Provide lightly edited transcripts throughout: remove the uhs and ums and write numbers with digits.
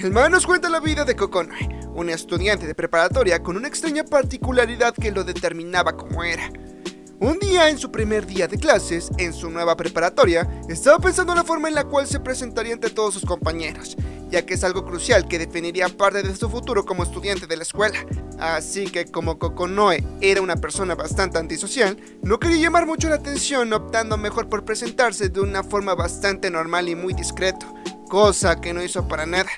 El manga nos cuenta la vida de Kokonoe, un estudiante de preparatoria con una extraña particularidad que lo determinaba como era. Un día, en su primer día de clases, en su nueva preparatoria, estaba pensando en la forma en la cual se presentaría ante todos sus compañeros, ya que es algo crucial que definiría parte de su futuro como estudiante de la escuela. Así que como Kokonoe era una persona bastante antisocial, no quería llamar mucho la atención, optando mejor por presentarse de una forma bastante normal y muy discreto, cosa que no hizo para nada,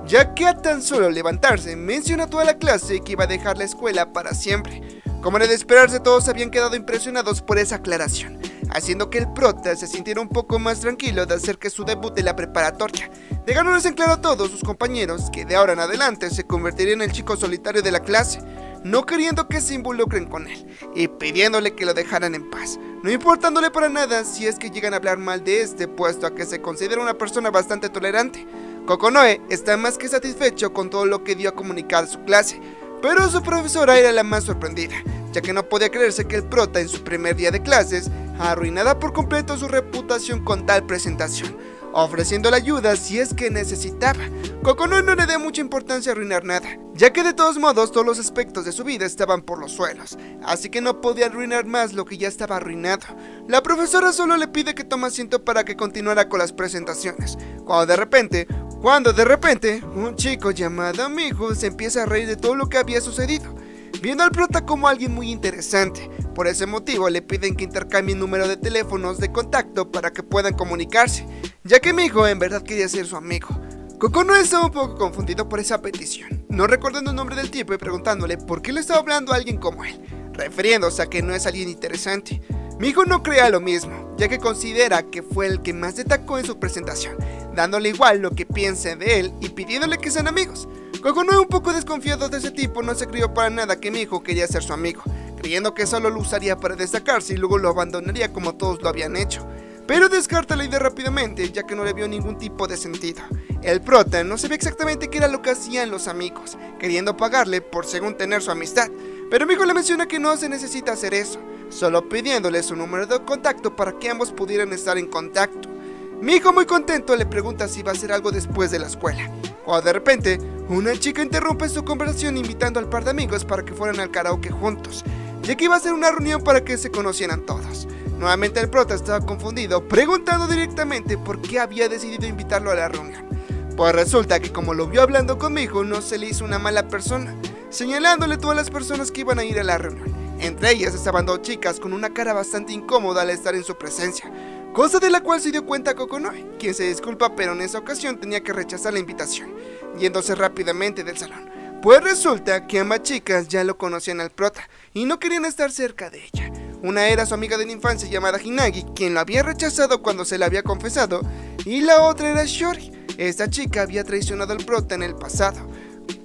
ya que a tan solo levantarse mencionó a toda la clase que iba a dejar la escuela para siempre. Como era de esperarse, todos habían quedado impresionados por esa aclaración, haciendo que el prota se sintiera un poco más tranquilo de hacer que su debut en la preparatoria, dejándoles en claro a todos sus compañeros que de ahora en adelante se convertiría en el chico solitario de la clase, no queriendo que se involucren con él y pidiéndole que lo dejaran en paz, no importándole para nada si es que llegan a hablar mal de este, puesto a que se considera una persona bastante tolerante. Kokonoe está más que satisfecho con todo lo que dio a comunicar a su clase, pero su profesora era la más sorprendida, ya que no podía creerse que el prota en su primer día de clases arruinara por completo su reputación con tal presentación, ofreciéndole ayuda si es que necesitaba. Kokonoe no le dio mucha importancia a arruinar nada, ya que de todos modos todos los aspectos de su vida estaban por los suelos, así que no podía arruinar más lo que ya estaba arruinado. La profesora solo le pide que tome asiento para que continuara con las presentaciones, cuando de repente, un chico llamado Miho se empieza a reír de todo lo que había sucedido, viendo al prota como alguien muy interesante. Por ese motivo le piden que intercambien número de teléfonos de contacto para que puedan comunicarse, ya que Miho en verdad quería ser su amigo. Kokonoe estaba un poco confundido por esa petición, no recordando el nombre del tipo y preguntándole por qué le estaba hablando a alguien como él, refiriéndose a que no es alguien interesante. Miho no crea lo mismo, ya que considera que fue el que más destacó en su presentación, dándole igual lo que piense de él y pidiéndole que sean amigos. Kokonoe, un poco desconfiado de ese tipo, no se creyó para nada que Miho quería ser su amigo, creyendo que solo lo usaría para destacarse y luego lo abandonaría como todos lo habían hecho. Pero descarta la idea rápidamente, ya que no le vio ningún tipo de sentido. El prota no sabía exactamente qué era lo que hacían los amigos, queriendo pagarle por según tener su amistad, pero Miho le menciona que no se necesita hacer eso, solo pidiéndole su número de contacto para que ambos pudieran estar en contacto. Miho, muy contento, le pregunta si va a hacer algo después de la escuela, cuando de repente una chica interrumpe su conversación invitando al par de amigos para que fueran al karaoke juntos, ya que iba a ser una reunión para que se conocieran todos. Nuevamente el prota estaba confundido, preguntando directamente por qué había decidido invitarlo a la reunión. Pues resulta que como lo vio hablando con Miho, no se le hizo una mala persona, señalándole todas las personas que iban a ir a la reunión. Entre ellas estaban dos chicas con una cara bastante incómoda al estar en su presencia, cosa de la cual se dio cuenta Kokonoe, quien se disculpa, pero en esa ocasión tenía que rechazar la invitación, yéndose rápidamente del salón. Pues resulta que ambas chicas ya lo conocían al prota y no querían estar cerca de ella. Una era su amiga de la infancia llamada Hinagi, quien lo había rechazado cuando se le había confesado, y la otra era Shiori. Esta chica había traicionado al prota en el pasado.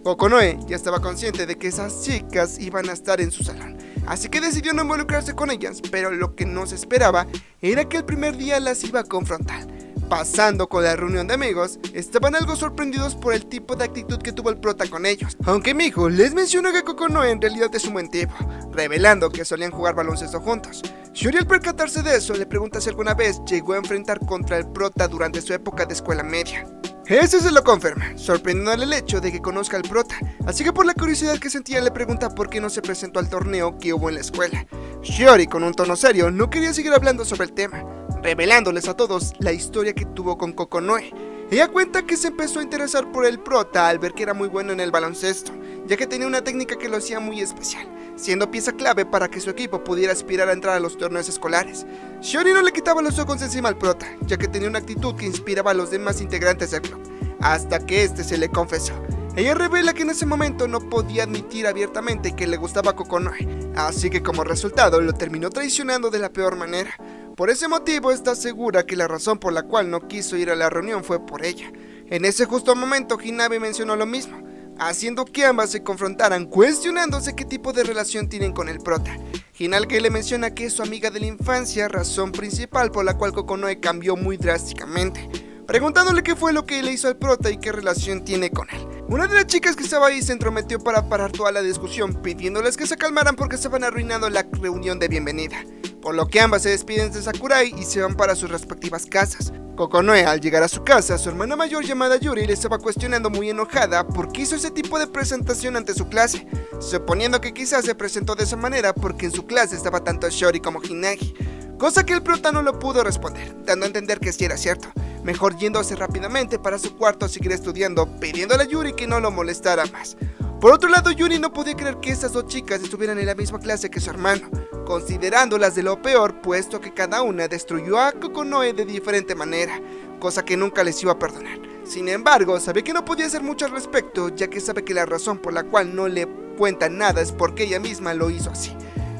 Kokonoe ya estaba consciente de que esas chicas iban a estar en su salón, así que decidió no involucrarse con ellas, pero lo que no se esperaba era que el primer día las iba a confrontar. Pasando con la reunión de amigos, estaban algo sorprendidos por el tipo de actitud que tuvo el prota con ellos, aunque Miho les mencionó que Kokonoe en realidad es un buen tipo, revelando que solían jugar baloncesto juntos. Shiori, al percatarse de eso, le pregunta si alguna vez llegó a enfrentar contra el prota durante su época de escuela media. Ese se lo confirma, sorprendiéndole el hecho de que conozca al prota, así que por la curiosidad que sentía le pregunta por qué no se presentó al torneo que hubo en la escuela. Shiori, con un tono serio, no quería seguir hablando sobre el tema, revelándoles a todos la historia que tuvo con Kokonoe. Ella cuenta que se empezó a interesar por el prota al ver que era muy bueno en el baloncesto, ya que tenía una técnica que lo hacía muy especial, siendo pieza clave para que su equipo pudiera aspirar a entrar a los torneos escolares. Shiori no le quitaba los ojos encima al prota, ya que tenía una actitud que inspiraba a los demás integrantes del club, hasta que este se le confesó. Ella revela que en ese momento no podía admitir abiertamente que le gustaba Kokonoe, así que como resultado lo terminó traicionando de la peor manera. Por ese motivo está segura que la razón por la cual no quiso ir a la reunión fue por ella. En ese justo momento Hinabi mencionó lo mismo, haciendo que ambas se confrontaran, cuestionándose qué tipo de relación tienen con el prota. Hinagi le menciona que es su amiga de la infancia, razón principal por la cual Kokonoe cambió muy drásticamente, preguntándole qué fue lo que le hizo al prota y qué relación tiene con él. Una de las chicas que estaba ahí se entrometió para parar toda la discusión, pidiéndoles que se calmaran porque estaban arruinando la reunión de bienvenida, por lo que ambas se despiden de Sakurai y se van para sus respectivas casas. Kokonoe, al llegar a su casa, su hermana mayor llamada Yuri le estaba cuestionando muy enojada por qué hizo ese tipo de presentación ante su clase, suponiendo que quizás se presentó de esa manera porque en su clase estaba tanto Shiori como Hinagi, cosa que el prota no lo pudo responder, dando a entender que sí era cierto, mejor yéndose rápidamente para su cuarto a seguir estudiando, pidiéndole a Yuri que no lo molestara más. Por otro lado, Yuri no podía creer que estas dos chicas estuvieran en la misma clase que su hermano, considerándolas de lo peor, puesto que cada una destruyó a Kokonoe de diferente manera, cosa que nunca les iba a perdonar. Sin embargo, sabe que no podía hacer mucho al respecto, ya que sabe que la razón por la cual no le cuenta nada es porque ella misma lo hizo así,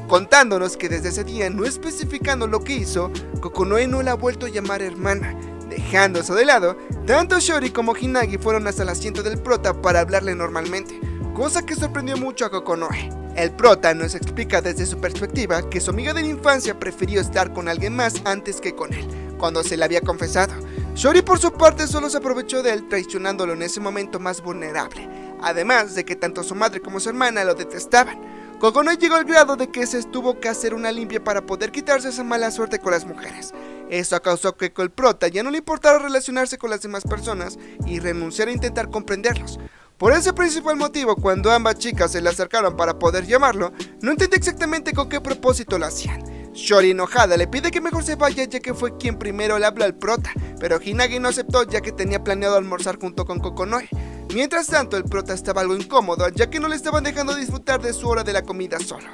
contándonos que desde ese día, no especificando lo que hizo, Kokonoe no la ha vuelto a llamar hermana. Dejando eso de lado, tanto Shiori como Hinagi fueron hasta el asiento del prota para hablarle normalmente, cosa que sorprendió mucho a Kokonoe. El prota nos explica desde su perspectiva que su amiga de la infancia prefirió estar con alguien más antes que con él, cuando se le había confesado. Shiori por su parte solo se aprovechó de él, traicionándolo en ese momento más vulnerable, además de que tanto su madre como su hermana lo detestaban. Kokonoe llegó al grado de que se tuvo que hacer una limpia para poder quitarse esa mala suerte con las mujeres. Eso causó que el prota ya no le importara relacionarse con las demás personas y renunciar a intentar comprenderlos. Por ese principal motivo, cuando ambas chicas se le acercaron para poder llamarlo, no entendí exactamente con qué propósito lo hacían. Shiori, enojada, le pide que mejor se vaya, ya que fue quien primero le habló al prota, pero Hinagi no aceptó, ya que tenía planeado almorzar junto con Kokonoe. Mientras tanto, el prota estaba algo incómodo, ya que no le estaban dejando disfrutar de su hora de la comida solo.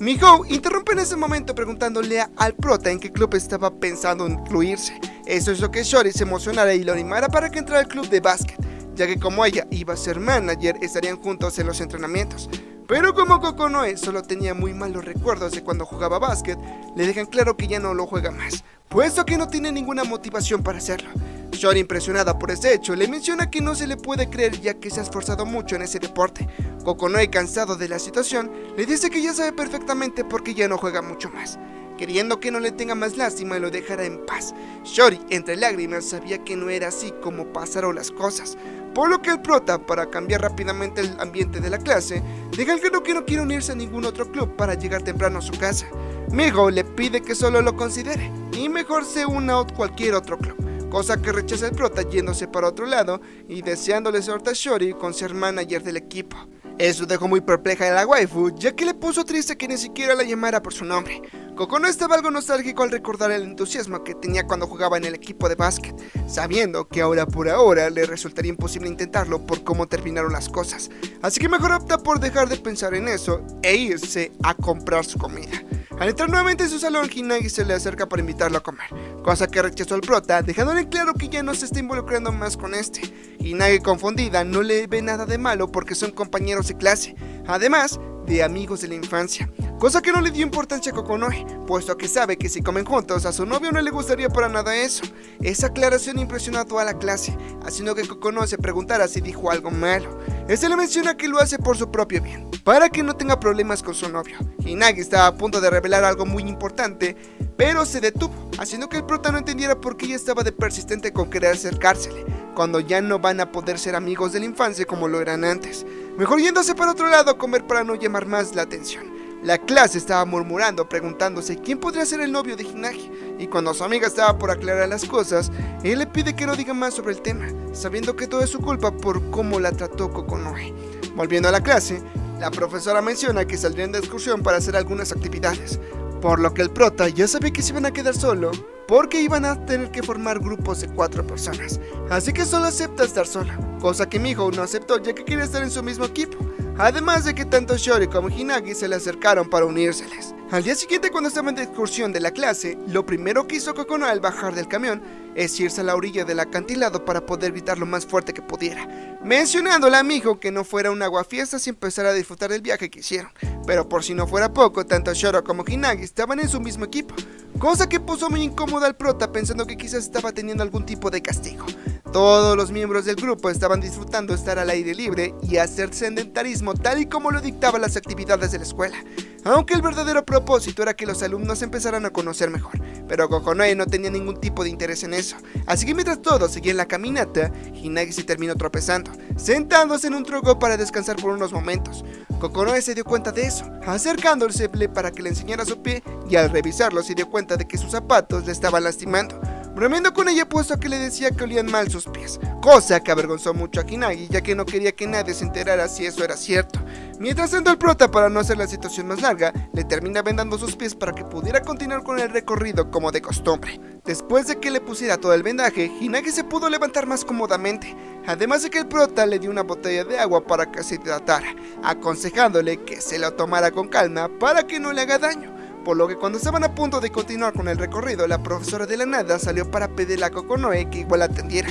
Mihou interrumpe en ese momento preguntándole al prota en qué club estaba pensando incluirse. Eso hizo que Shiori se emocionara y lo animara para que entrara al club de básquet, ya que como ella iba a ser manager, estarían juntos en los entrenamientos. Pero como Kokonoe solo tenía muy malos recuerdos de cuando jugaba básquet, le dejan claro que ya no lo juega más, puesto que no tiene ninguna motivación para hacerlo. Shiori, impresionada por ese hecho, le menciona que no se le puede creer ya que se ha esforzado mucho en ese deporte. Kokonoe, cansado de la situación, le dice que ya sabe perfectamente por qué ya no juega mucho más, queriendo que no le tenga más lástima y lo dejara en paz. Shiori, entre lágrimas, sabía que no era así como pasaron las cosas, por lo que el prota, para cambiar rápidamente el ambiente de la clase, deja claro que no quiere unirse a ningún otro club para llegar temprano a su casa. Mihou le pide que solo lo considere y mejor se una a cualquier otro club, cosa que rechaza el prota, yéndose para otro lado y deseándole suerte a Shiori con ser manager del equipo. Eso dejó muy perpleja a la waifu, ya que le puso triste que ni siquiera la llamara por su nombre. Kokonoe estaba algo nostálgico al recordar el entusiasmo que tenía cuando jugaba en el equipo de básquet, sabiendo que ahora por ahora le resultaría imposible intentarlo por cómo terminaron las cosas, así que mejor opta por dejar de pensar en eso e irse a comprar su comida. Al entrar nuevamente en su salón, Hinagi se le acerca para invitarlo a comer, cosa que rechazó el prota, dejándole claro que ya no se está involucrando más con este. Hinagi, confundida, no le ve nada de malo porque son compañeros de clase, además de amigos de la infancia, cosa que no le dio importancia a Kokonoe, puesto que sabe que si comen juntos a su novio no le gustaría para nada eso. Esa aclaración impresionó a toda la clase, haciendo que Kokonoe se preguntara si dijo algo malo. Este le menciona que lo hace por su propio bien, para que no tenga problemas con su novio. Hinagi estaba a punto de revelar algo muy importante, pero se detuvo, haciendo que el prota no entendiera por qué ella estaba de persistente con querer acercársele, cuando ya no van a poder ser amigos de la infancia como lo eran antes, mejor yéndose para otro lado a comer para no llamar más la atención. La clase estaba murmurando, preguntándose quién podría ser el novio de Hinagi, y cuando su amiga estaba por aclarar las cosas, él le pide que no diga más sobre el tema, sabiendo que todo es su culpa por cómo la trató Kokonoe. Volviendo a la clase, la profesora menciona que saldrían de excursión para hacer algunas actividades, por lo que el prota ya sabía que se iban a quedar solo, porque iban a tener que formar grupos de 4 personas, así que solo acepta estar solo, cosa que Mihou no aceptó ya que quería estar en su mismo equipo, además de que tanto Shiori como Hinagi se le acercaron para unírseles. Al día siguiente, cuando estaban de excursión de la clase, lo primero que hizo Kokonoe al bajar del camión es irse a la orilla del acantilado para poder gritar lo más fuerte que pudiera, mencionándole a Mihou que no fuera un aguafiestas y empezar a disfrutar del viaje que hicieron. Pero por si no fuera poco, tanto Shiori como Hinagi estaban en su mismo equipo, cosa que puso muy incómoda al prota, pensando que quizás estaba teniendo algún tipo de castigo. Todos los miembros del grupo estaban disfrutando estar al aire libre y hacer sedentarismo tal y como lo dictaban las actividades de la escuela, aunque el verdadero propósito era que los alumnos empezaran a conocer mejor, pero Kokonoe no tenía ningún tipo de interés en eso, así que mientras todos seguían la caminata, Hinagi se terminó tropezando, sentándose en un tronco para descansar por unos momentos. Kokonoe se dio cuenta de eso, acercándosele para que le enseñara su pie, y al revisarlo se dio cuenta de que sus zapatos le estaban lastimando, bromeando con ella puesto que le decía que olían mal sus pies, cosa que avergonzó mucho a Hinagi, ya que no quería que nadie se enterara si eso era cierto. Mientras tanto, el prota, para no hacer la situación más larga, le termina vendando sus pies para que pudiera continuar con el recorrido como de costumbre. Después de que le pusiera todo el vendaje, Hinagi se pudo levantar más cómodamente, además de que el prota le dio una botella de agua para que se hidratara, aconsejándole que se lo tomara con calma para que no le haga daño. Por lo que cuando estaban a punto de continuar con el recorrido, la profesora de la nada salió para pedirle a Kokonoe que igual la atendiera,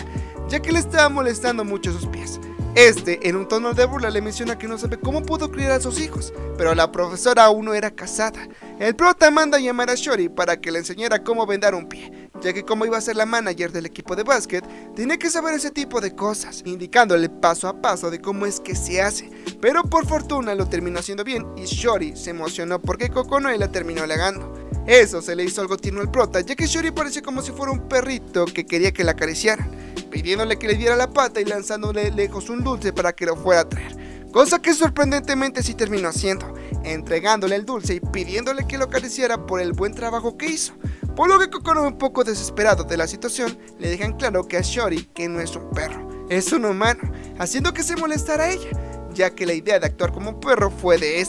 ya que le estaba molestando mucho sus pies. En un tono de burla, le menciona que no sabe cómo pudo criar a sus hijos, pero la profesora aún no era casada. El prota manda a llamar a Shiori para que le enseñara cómo vendar un pie, ya que como iba a ser la manager del equipo de básquet, tenía que saber ese tipo de cosas, indicándole paso a paso de cómo es que se hace. Pero por fortuna lo terminó haciendo bien y Shiori se emocionó porque Kokonoe la terminó halagando. Eso se le hizo algo tierno al prota, ya que Shiori parecía como si fuera un perrito que quería que la acariciaran, pidiéndole que le diera la pata y lanzándole lejos un dulce para que lo fuera a traer, cosa que sorprendentemente sí terminó haciendo, entregándole el dulce y pidiéndole que lo acariciara por el buen trabajo que hizo. Por lo que Kokonoe, un poco desesperado de la situación, le dejan claro que a Shiori que no es un perro, es un humano, haciendo que se molestara a ella, ya que la idea de actuar como un perro fue de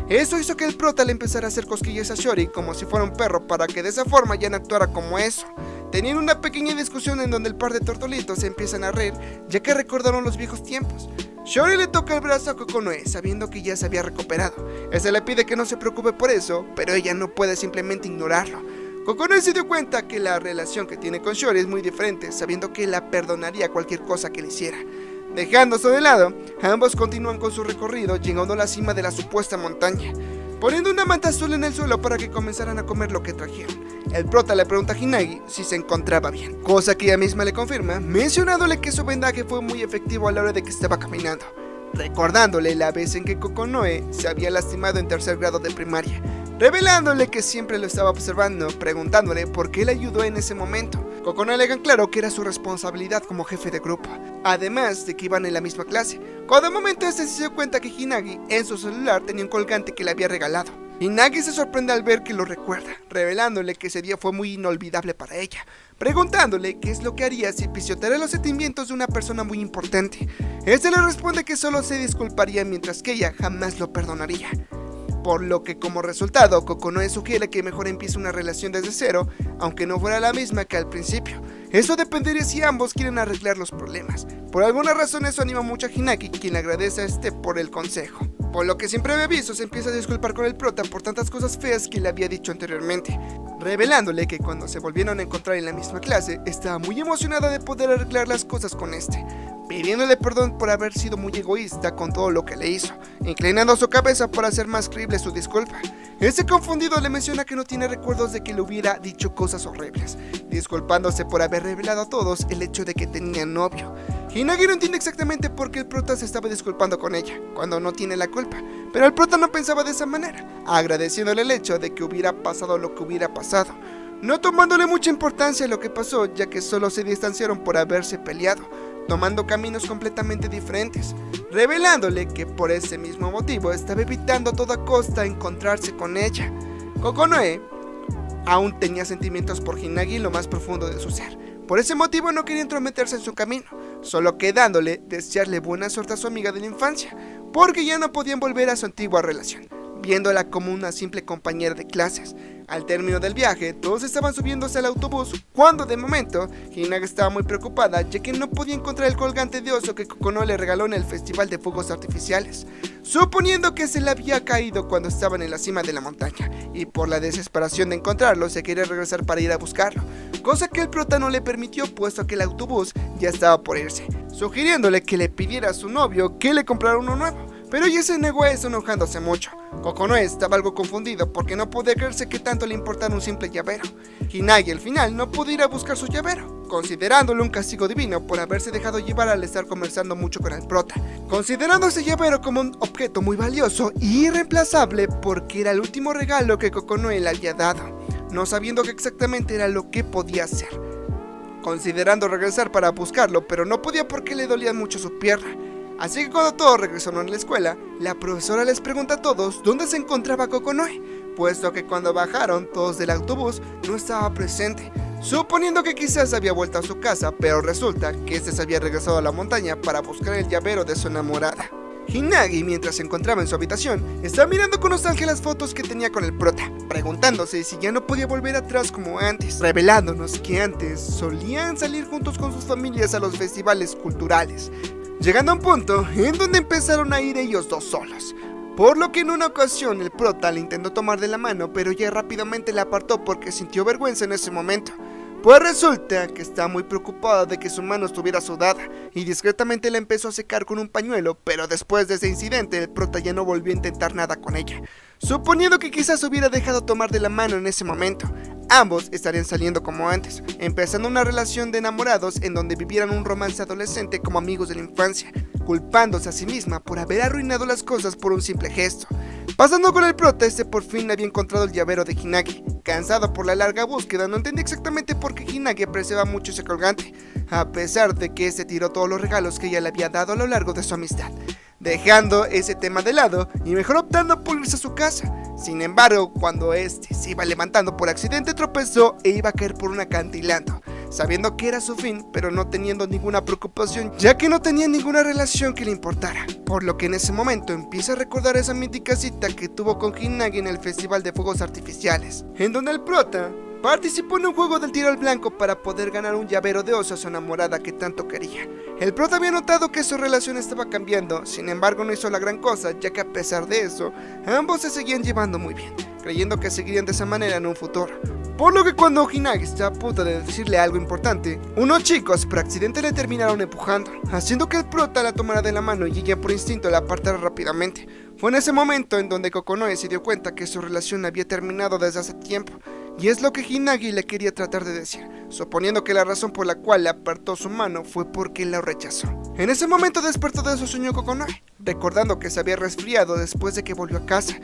Eso hizo que el prota le empezara a hacer cosquillas a Shiori como si fuera un perro para que de esa forma ya no actuara como eso. Tenían una pequeña discusión en donde el par de tortolitos se empiezan a reír, ya que recordaron los viejos tiempos. Shiori le toca el brazo a Kokonoe, sabiendo que ya se había recuperado. Ese le pide que no se preocupe por eso, pero ella no puede simplemente ignorarlo. Kokonoe se dio cuenta que la relación que tiene con Shiori es muy diferente, sabiendo que la perdonaría cualquier cosa que le hiciera. Dejándose de lado, ambos continúan con su recorrido, llegando a la cima de la supuesta montaña, poniendo una manta azul en el suelo para que comenzaran a comer lo que trajeron. El prota le pregunta a Hinagi si se encontraba bien, cosa que ella misma le confirma, mencionándole que su vendaje fue muy efectivo a la hora de que estaba caminando, recordándole la vez en que Kokonoe se había lastimado en 3er grado de primaria, revelándole que siempre lo estaba observando, preguntándole por qué le ayudó en ese momento. Kokonoe le dejan claro que era su responsabilidad como jefe de grupo, además de que iban en la misma clase. Cada momento se dio cuenta que Hinagi en su celular tenía un colgante que le había regalado. Hinagi se sorprende al ver que lo recuerda, revelándole que ese día fue muy inolvidable para ella, preguntándole qué es lo que haría si pisoteara los sentimientos de una persona muy importante. Este le responde que solo se disculparía mientras que ella jamás lo perdonaría. Por lo que como resultado, Kokonoe sugiere que mejor empiece una relación desde cero, aunque no fuera la misma que al principio. Eso dependería si ambos quieren arreglar los problemas. Por alguna razón eso anima mucho a Hinagi, quien le agradece a por el consejo. Por lo que sin previo aviso se empieza a disculpar con el prota por tantas cosas feas que le había dicho anteriormente, revelándole que cuando se volvieron a encontrar en la misma clase, estaba muy emocionada de poder arreglar las cosas con pidiéndole perdón por haber sido muy egoísta con todo lo que le hizo, inclinando su cabeza para hacer más creíble su disculpa. Ese confundido le menciona que no tiene recuerdos de que le hubiera dicho cosas horribles, disculpándose por haber revelado a todos el hecho de que tenía novio. Hinagi no entiende exactamente por qué el prota se estaba disculpando con ella, cuando no tiene la culpa, pero el prota no pensaba de esa manera, agradeciéndole el hecho de que hubiera pasado lo que hubiera pasado, no tomándole mucha importancia a lo que pasó, ya que solo se distanciaron por haberse peleado, tomando caminos completamente diferentes, revelándole que por ese mismo motivo estaba evitando a toda costa encontrarse con ella. Kokonoe aún tenía sentimientos por Hinagi en lo más profundo de su ser, por ese motivo no quería entrometerse en su camino, solo quedándole desearle buena suerte a su amiga de la infancia, porque ya no podían volver a su antigua relación, viéndola como una simple compañera de clases. Al término del viaje, todos estaban subiéndose al autobús, cuando de momento, Hinagi estaba muy preocupada, ya que no podía encontrar el colgante de oso que Kokonoe le regaló en el festival de fuegos artificiales, suponiendo que se le había caído cuando estaban en la cima de la montaña, y por la desesperación de encontrarlo, se quería regresar para ir a buscarlo, cosa que el prota no le permitió, puesto que el autobús ya estaba por irse, sugiriéndole que le pidiera a su novio que le comprara uno nuevo. Pero ella se negó a eso, enojándose mucho. Kokonoe estaba algo confundido porque no podía creerse que tanto le importara un simple llavero. Hinagi al final no pudo ir a buscar su llavero, considerándolo un castigo divino por haberse dejado llevar al estar conversando mucho con el prota, considerando ese llavero como un objeto muy valioso y irreemplazable porque era el último regalo que Kokonoe le había dado, no sabiendo que exactamente era lo que podía hacer, considerando regresar para buscarlo, pero no podía porque le dolía mucho su pierna. Así que cuando todos regresaron a la escuela, la profesora les pregunta a todos dónde se encontraba Kokonoe, puesto que cuando bajaron todos del autobús no estaba presente, suponiendo que quizás había vuelto a su casa, pero resulta que este se había regresado a la montaña para buscar el llavero de su enamorada. Hinagi, mientras se encontraba en su habitación, estaba mirando con nostalgia las fotos que tenía con el prota, preguntándose si ya no podía volver atrás como antes, revelándonos que antes solían salir juntos con sus familias a los festivales culturales, llegando a un punto en donde empezaron a ir ellos dos solos. Por lo que en una ocasión el prota le intentó tomar de la mano, pero ella rápidamente la apartó porque sintió vergüenza en ese momento. Pues resulta que estaba muy preocupada de que su mano estuviera sudada y discretamente la empezó a secar con un pañuelo, pero después de ese incidente el prota ya no volvió a intentar nada con ella, suponiendo que quizás hubiera dejado tomar de la mano en ese momento. Ambos estarían saliendo como antes, empezando una relación de enamorados en donde vivieran un romance adolescente como amigos de la infancia, culpándose a sí misma por haber arruinado las cosas por un simple gesto. Pasando con el prota, este por fin había encontrado el llavero de Hinagi. Cansado por la larga búsqueda, no entendía exactamente por qué Hinagi apreciaba mucho ese colgante, a pesar de que este tiró todos los regalos que ella le había dado a lo largo de su amistad, dejando ese tema de lado y mejor optando por irse a su casa. Sin embargo, cuando este se iba levantando por accidente, tropezó e iba a caer por un acantilado, sabiendo que era su fin, pero no teniendo ninguna preocupación, ya que no tenía ninguna relación que le importara. Por lo que en ese momento empieza a recordar esa mítica cita que tuvo con Hinagi en el Festival de Fuegos Artificiales, en donde el prota participó en un juego del tiro al blanco para poder ganar un llavero de oso a su enamorada que tanto quería. El prota había notado que su relación estaba cambiando, sin embargo no hizo la gran cosa, ya que a pesar de eso, ambos se seguían llevando muy bien, creyendo que seguirían de esa manera en un futuro. Por lo que cuando Hinagi está a punto de decirle algo importante, unos chicos por accidente le terminaron empujando, haciendo que el prota la tomara de la mano y ella por instinto la apartara rápidamente. Fue en ese momento en donde Kokonoe se dio cuenta que su relación había terminado desde hace tiempo, y es lo que Hinagi le quería tratar de decir, suponiendo que la razón por la cual le apartó su mano fue porque la rechazó. En ese momento despertó de su sueño Kokonoe, recordando que se había resfriado después de que volvió a casa,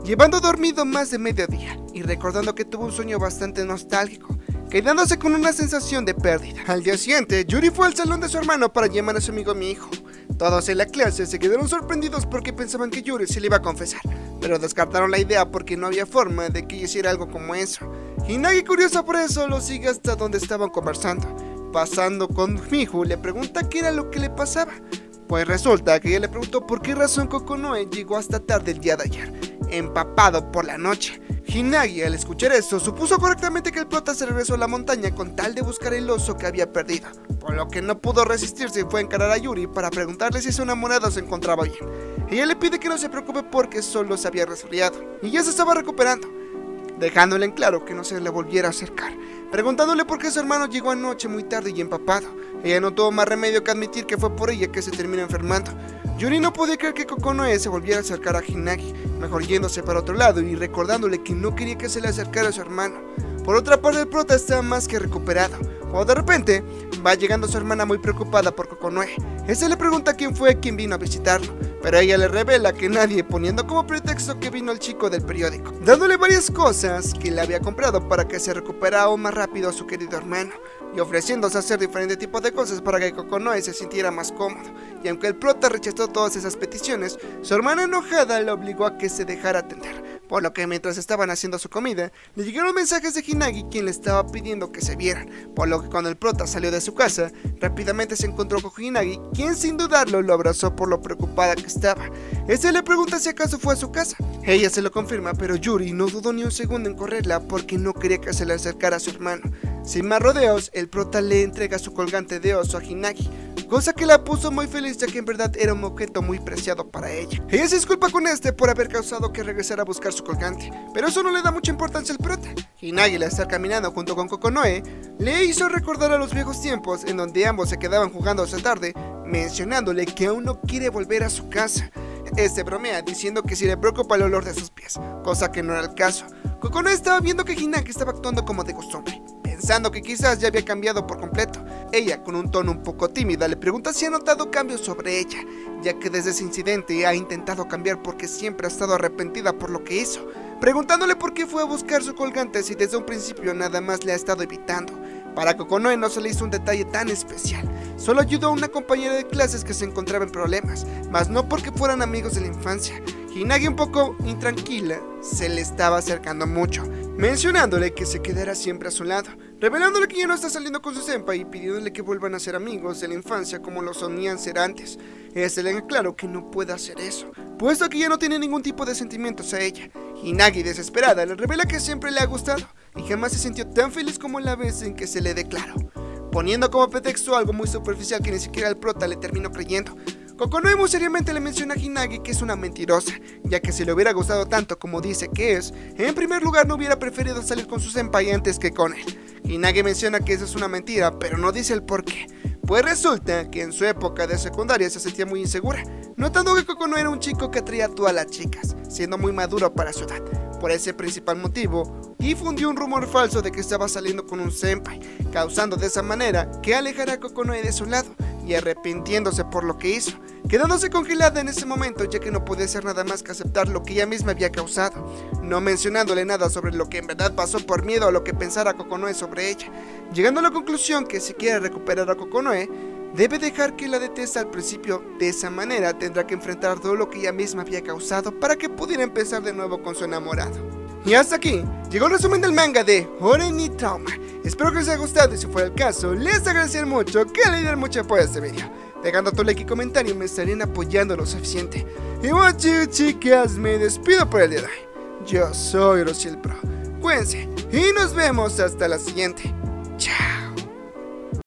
llevando dormido más de mediodía y recordando que tuvo un sueño bastante nostálgico, quedándose con una sensación de pérdida. Al día siguiente, Yuri fue al salón de su hermano para llamar a su amigo mi hijo. Todos en la clase se quedaron sorprendidos porque pensaban que Yuri se le iba a confesar, pero descartaron la idea porque no había forma de que ella hiciera algo como eso. Hinagi, curiosa por eso, lo sigue hasta donde estaban conversando. Pasando con Mihu, le pregunta qué era lo que le pasaba. Pues resulta que ella le preguntó por qué razón Kokonoe llegó hasta tarde el día de ayer, empapado por la noche. Hinagi, al escuchar eso, supuso correctamente que el prota se regresó a la montaña con tal de buscar el oso que había perdido, por lo que no pudo resistirse y fue a encarar a Yuri para preguntarle si su enamorado se encontraba bien. Ella le pide que no se preocupe porque solo se había resfriado y ya se estaba recuperando, dejándole en claro que no se le volviera a acercar, preguntándole por qué su hermano llegó anoche muy tarde y empapado. Ella no tuvo más remedio que admitir que fue por ella que se terminó enfermando. Yuri no podía creer que Kokonoe se volviera a acercar a Hinagi, mejor yéndose para otro lado y recordándole que no quería que se le acercara a su hermano. Por otra parte, el prota estaba más que recuperado, cuando de repente va llegando su hermana muy preocupada por Kokonoe. Ese le pregunta quién fue quien vino a visitarlo, pero ella le revela que nadie, poniendo como pretexto que vino el chico del periódico, dándole varias cosas que le había comprado para que se recuperara aún más rápido a su querido hermano, y ofreciéndose a hacer diferentes tipos de cosas para que Kokonoe se sintiera más cómodo. Y aunque el prota rechazó todas esas peticiones, su hermana enojada le obligó a que se dejara atender, por lo que mientras estaban haciendo su comida, le llegaron mensajes de Hinagi quien le estaba pidiendo que se vieran, por lo que cuando el prota salió de su casa, rápidamente se encontró con Hinagi, quien sin dudarlo lo abrazó por lo preocupada que estaba. Este le pregunta si acaso fue a su casa. Ella se lo confirma, pero Yuri no dudó ni un segundo en correrla porque no quería que se le acercara a su hermano. Sin más rodeos, el prota le entrega su colgante de oso a Hinagi, cosa que la puso muy feliz ya que en verdad era un objeto muy preciado para ella. Ella se disculpa con este por haber causado que regresara a buscar su colgante, pero eso no le da mucha importancia al prota. Hinagi, al estar caminando junto con Kokonoe, le hizo recordar a los viejos tiempos en donde ambos se quedaban jugando hasta tarde, mencionándole que aún no quiere volver a su casa. Este bromea diciendo que si le preocupa el olor de sus pies, cosa que no era el caso. Kokonoe estaba viendo que Hinagi estaba actuando como de costumbre, pensando que quizás ya había cambiado por completo. Ella, con un tono un poco tímida, le pregunta si ha notado cambios sobre ella, ya que desde ese incidente ha intentado cambiar porque siempre ha estado arrepentida por lo que hizo, preguntándole por qué fue a buscar su colgante si desde un principio nada más le ha estado evitando. Para Kokonoe no se le hizo un detalle tan especial, solo ayudó a una compañera de clases que se encontraba en problemas, mas no porque fueran amigos de la infancia. Hinagi, un poco intranquila, se le estaba acercando mucho, mencionándole que se quedara siempre a su lado, revelándole que ya no está saliendo con su senpai y pidiéndole que vuelvan a ser amigos de la infancia como lo solían ser antes. Este le deja claro que no puede hacer eso, puesto que ya no tiene ningún tipo de sentimientos a ella. Hinagi, desesperada, le revela que siempre le ha gustado y jamás se sintió tan feliz como la vez en que se le declaró, poniendo como pretexto algo muy superficial que ni siquiera el prota le terminó creyendo. Kokonoe muy seriamente le menciona a Hinagi que es una mentirosa, ya que si le hubiera gustado tanto como dice que es, en primer lugar no hubiera preferido salir con su senpai antes que con él. Hinagi menciona que eso es una mentira, pero no dice el por qué, pues resulta que en su época de secundaria se sentía muy insegura, notando que Kokonoe era un chico que atraía a todas las chicas, siendo muy maduro para su edad. Por ese principal motivo, difundió un rumor falso de que estaba saliendo con un senpai, causando de esa manera que alejara a Kokonoe de su lado y arrepintiéndose por lo que hizo, quedándose congelada en ese momento, ya que no podía hacer nada más que aceptar lo que ella misma había causado, no mencionándole nada sobre lo que en verdad pasó por miedo a lo que pensara Kokonoe sobre ella, llegando a la conclusión que si quiere recuperar a Kokonoe, debe dejar que la deteste al principio. De esa manera tendrá que enfrentar todo lo que ella misma había causado para que pudiera empezar de nuevo con su enamorado. Y hasta aquí llegó el resumen del manga de Oren ni Trauma. Espero que les haya gustado y si fuera el caso, les agradecería mucho que le dieran mucho apoyo a este video. Dejando tu like y comentario me estarían apoyando lo suficiente. Y bueno chicas, me despido por el día de hoy. Yo soy Rociel Pro. Cuídense y nos vemos hasta la siguiente. Chao.